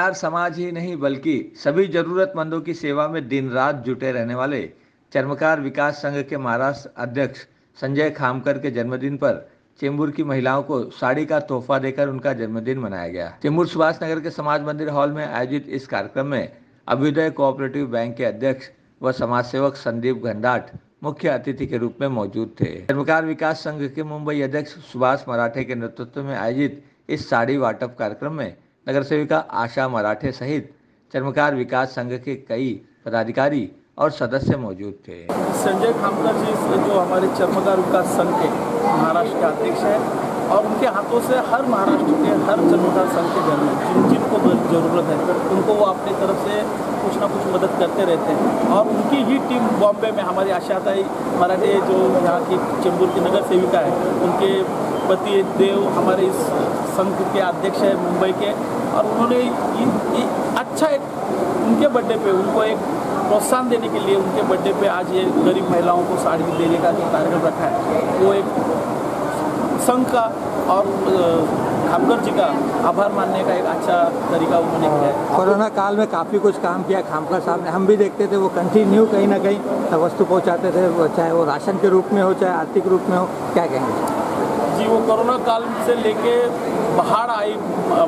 चमत्कार समाज ही नहीं बल्कि सभी जरूरतमंदों की सेवा में दिन रात जुटे रहने वाले चर्मकार विकास संघ के महाराष्ट्र अध्यक्ष संजय खामकर के जन्मदिन पर चेंबूर की महिलाओं को साड़ी का तोहफा देकर उनका जन्मदिन मनाया गया। चेंबूर सुभाष नगर के समाज मंदिर हॉल में आयोजित इस कार्यक्रम में अभ्युदय कोऑपरेटिव बैंक के अध्यक्ष व समाज सेवक संदीप घंडाट मुख्य अतिथि के रूप में मौजूद थे। चर्मकार विकास संघ के मुंबई अध्यक्ष सुभाष मराठे के नेतृत्व में आयोजित इस साड़ी वाटप कार्यक्रम में नगर सेविका आशा मराठे सहित चर्मकार विकास संघ के कई पदाधिकारी और सदस्य मौजूद थे। संजय खामकर जी जो हमारे चर्मकार विकास संघ के महाराष्ट्र के अध्यक्ष हैं और उनके हाथों से हर महाराष्ट्र के हर चर्मकार संघ के घर में जिनको ज़रूरत है उनको वो अपनी तरफ से कुछ ना कुछ मदद करते रहते हैं। और उनकी ही टीम बॉम्बे में हमारी आशाताई मराठे जो यहाँ की चेंबूर की नगर सेविका है, उनके पति देव हमारे इस संघ के अध्यक्ष है मुंबई के, और उन्होंने अच्छा एक उनके बर्थडे पे उनको एक प्रोत्साहन देने के लिए उनके बर्थडे पे आज ये गरीब महिलाओं को साड़ी देने का जो कार्यक्रम रखा है वो एक संघ का और खामकर जी का आभार मानने का एक अच्छा तरीका उन्होंने किया है। कोरोना काल में काफ़ी कुछ काम किया खामकर साहब ने, हम भी देखते थे वो कंटिन्यू कहीं ना कहीं वस्तु पहुंचाते थे, चाहे वो राशन के रूप में हो चाहे आर्थिक रूप में हो। क्या कहेंगे जी? वो कोरोना काल से लेके बाहर आई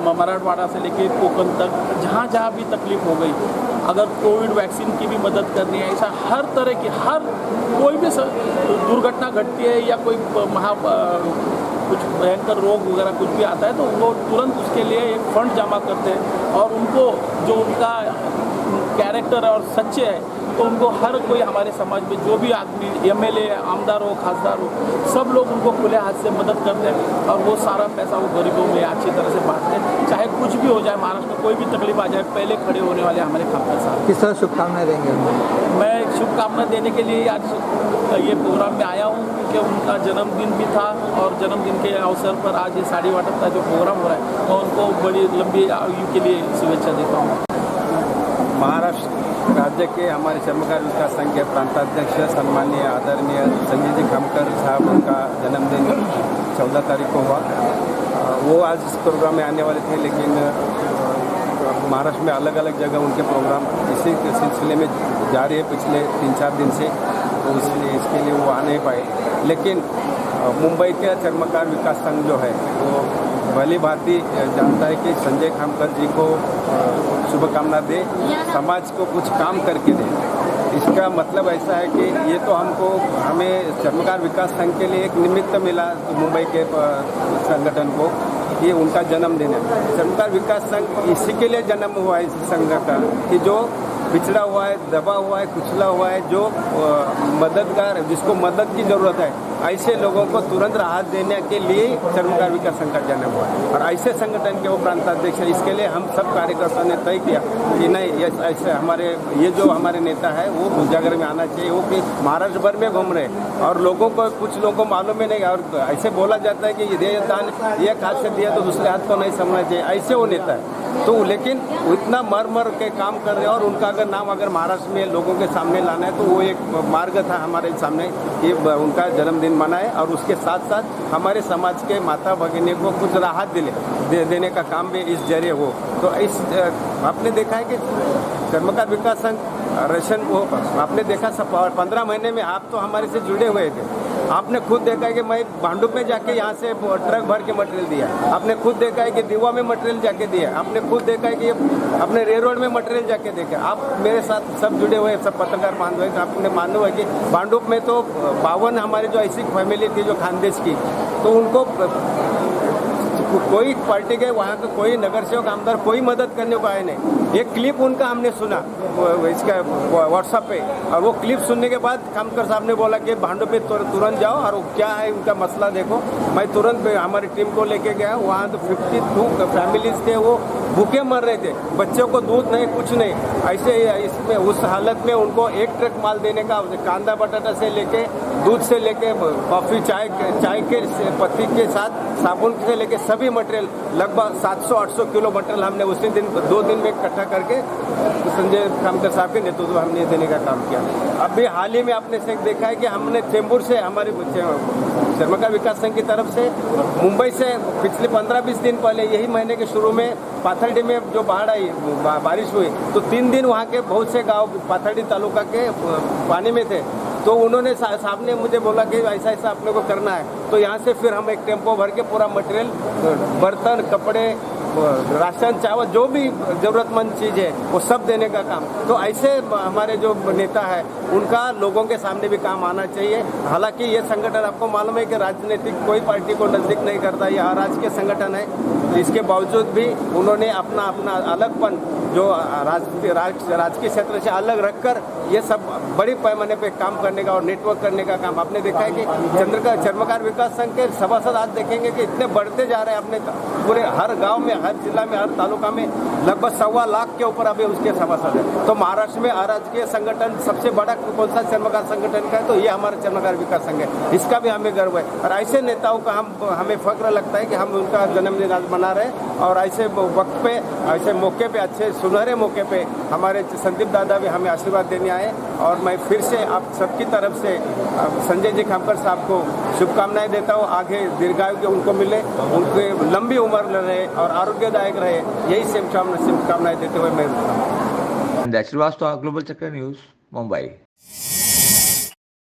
मराठवाड़ा से लेके कोकण तक जहाँ जहाँ भी तकलीफ हो गई, अगर कोविड वैक्सीन की भी मदद करनी है, ऐसा हर तरह की हर कोई भी दुर्घटना घटती है या कोई कुछ भयंकर रोग वगैरह कुछ भी आता है तो वो तुरंत उसके लिए एक फंड जमा करते हैं और उनको जो उनका कैरेक्टर है और सच्चे है तो उनको हर कोई हमारे समाज में जो भी आदमी एमएलए आमदार हो खासदार हो सब लोग उनको खुले हाथ से मदद करते हैं और वो सारा पैसा वो गरीबों में अच्छी तरह से बांटते हैं। चाहे कुछ भी हो जाए, महाराष्ट्र में कोई भी तकलीफ आ जाए, पहले खड़े होने वाले हमारे खामकर साहब। किस तरह शुभकामनाएं देंगे? मैं शुभकामना देने के लिए आज ये प्रोग्राम में आया हूँ क्योंकि उनका जन्मदिन भी था और जन्मदिन के अवसर पर आज ये साड़ी वाटप का जो प्रोग्राम हो रहा है मैं उनको बड़ी लंबी आयु के लिए शुभेच्छा देता हूँ। महाराष्ट्र राज्य के हमारे चर्मकार विकास संघ के प्रांताध्यक्ष सम्मानीय आदरणीय संजय जी खामकर साहब, उनका जन्मदिन 14 तारीख को हुआ। वो आज इस प्रोग्राम में आने वाले थे लेकिन महाराष्ट्र में अलग अलग जगह उनके प्रोग्राम इसी के सिलसिले में जारी है पिछले 3-4 दिन से, तो इसलिए इसके लिए वो आ नहीं पाए। लेकिन मुंबई के चर्मकार विकास संघ जो है वो भली भांति जानता है कि संजय खामकर जी को शुभकामना दे, समाज को कुछ काम करके दे। इसका मतलब ऐसा है कि ये तो हमें चर्मकार विकास संघ के लिए एक निमित्त मिला मुंबई के संगठन को कि उनका जन्मदिन है। चर्मकार विकास संघ इसी के लिए जन्म हुआ है इस संघ का कि जो पिछड़ा हुआ है, दबा हुआ है, कुचला हुआ है, जो मददगार जिसको मदद की ज़रूरत है, ऐसे लोगों को तुरंत राहत देने के लिए चर्मकार विकास संघ का जन्म हुआ है और ऐसे संगठन के वो प्रांताध्यक्ष है। इसके लिए हम सब कार्यकर्ताओं ने तय किया कि नहीं, ये ऐसे ये जो हमारे नेता है वो उजागर में आना चाहिए। वो कि महाराष्ट्र भर में घूम रहे और लोगों को कुछ लोगों को मालूम ही नहीं और ऐसे बोला जाता है कि ये दान एक हाथ से दिया तो दूसरे हाथ को नहीं समझना चाहिए, ऐसे वो नेता है। तो लेकिन इतना मर के काम कर रहे हैं और उनका नाम अगर महाराष्ट्र में लोगों के सामने लाना है तो वो एक मार्ग था हमारे सामने कि उनका जन्मदिन मनाए और उसके साथ साथ हमारे समाज के माता भगिनी को कुछ राहत देने का काम भी इस जरिए हो। तो इस आपने देखा है कि चर्मकार विकास संघ राशन वो आपने देखा 15 महीने में आप तो हमारे से जुड़े हुए थे। आपने खुद देखा है कि मैं भांडुप में जाके यहाँ से ट्रक भर के मटेरियल दिया, आपने खुद देखा है कि दीवा में मटेरियल जाके दिया, आपने खुद देखा है कि अपने रेलरोड में मटेरियल जाके देखा। आप मेरे साथ सब जुड़े हुए सब पत्रकार बांधव है, आपने मालूम है कि भांडुप में तो 52 हमारी जो ऐसी फैमिली थी जो खानदेश की, तो उनको कोई पार्टी के वहाँ का कोई नगर सेवक आमदार कोई मदद करने को आए नहीं। एक क्लिप उनका हमने सुना इसका व्हाट्सएप पे और वो क्लिप सुनने के बाद खामकर साहब ने बोला कि भांडो पे तुरंत जाओ और क्या है उनका मसला देखो। मैं तुरंत हमारी टीम को लेके गया, वहाँ तो 52 फैमिलीज थे, वो भूखे मर रहे थे, बच्चों को दूध नहीं कुछ नहीं। ऐसे इसमें उस हालत में उनको एक ट्रक माल देने का, कांदा बटाटा से लेके दूध से लेके कॉफ़ी चाय के पत्ती के साथ साबुन से लेके सभी मटेरियल लगभग 700-800 किलो मटेरियल हमने उसी दिन 2 दिन में इकट्ठा करके संजय खामकर साहब के नेतृत्व में हमने देने का काम किया। अभी हाल ही में आपने से देखा है कि हमने चेंबूर से हमारे चर्मकार विकास संघ की तरफ से मुंबई से पिछले 15-20 दिन पहले यही महीने के शुरू में पाथर्डी में जो बाढ़ आई, बारिश हुई, तो 3 दिन वहाँ के बहुत से गांव पाथर्डी तालुका के पानी में थे। तो उन्होंने साहब ने मुझे बोला कि ऐसा ऐसा अपने को करना है। तो यहाँ से फिर हम एक टेम्पो भर के पूरा मटेरियल, बर्तन, कपड़े, राशन, चावल, जो भी ज़रूरतमंद चीज़ है वो सब देने का काम। तो ऐसे हमारे जो नेता है उनका लोगों के सामने भी काम आना चाहिए। हालांकि ये संगठन आपको मालूम है कि राजनीतिक कोई पार्टी को नज़दीक नहीं करता, ये अराजकीय संगठन है। इसके बावजूद भी उन्होंने अपना अलगपन जो राजकीय क्षेत्र से अलग रखकर ये सब बड़ी पैमाने पे काम करने का और नेटवर्क करने का काम आपने देखा है कि चर्मकार विकास संघ के सभासद आज देखेंगे कि इतने बढ़ते जा रहे हैं। अपने पूरे हर गांव में, हर जिला में, हर तालुका में लगभग 1.25 लाख के ऊपर अभी उसके सभासद है। तो महाराष्ट्र में अराजकीय संगठन सबसे बड़ा कौन सा चर्मकार संगठन का है, तो ये हमारा चर्मकार विकास संघ है। इसका भी हमें गर्व है और ऐसे नेताओं का हमें फख्र लगता है कि हम उनका जन्मदिन आज मना रहे हैं। और ऐसे वक्त पे, ऐसे मौके पे, अच्छे सुनहरे मौके पे हमारे संदीप दादा भी हमें आशीर्वाद देने आए। और मैं फिर से आप सबकी तरफ से संजय जी खामकर साहब को शुभकामनाएं देता हूँ। आगे दीर्घायु के उनको मिले, उनके लंबी उम्र रहे और आरोग्यदायक रहे, यही शुभकामनाएं देते हुए मैं श्रीवास्तव, ग्लोबल चक्र न्यूज़, मुंबई।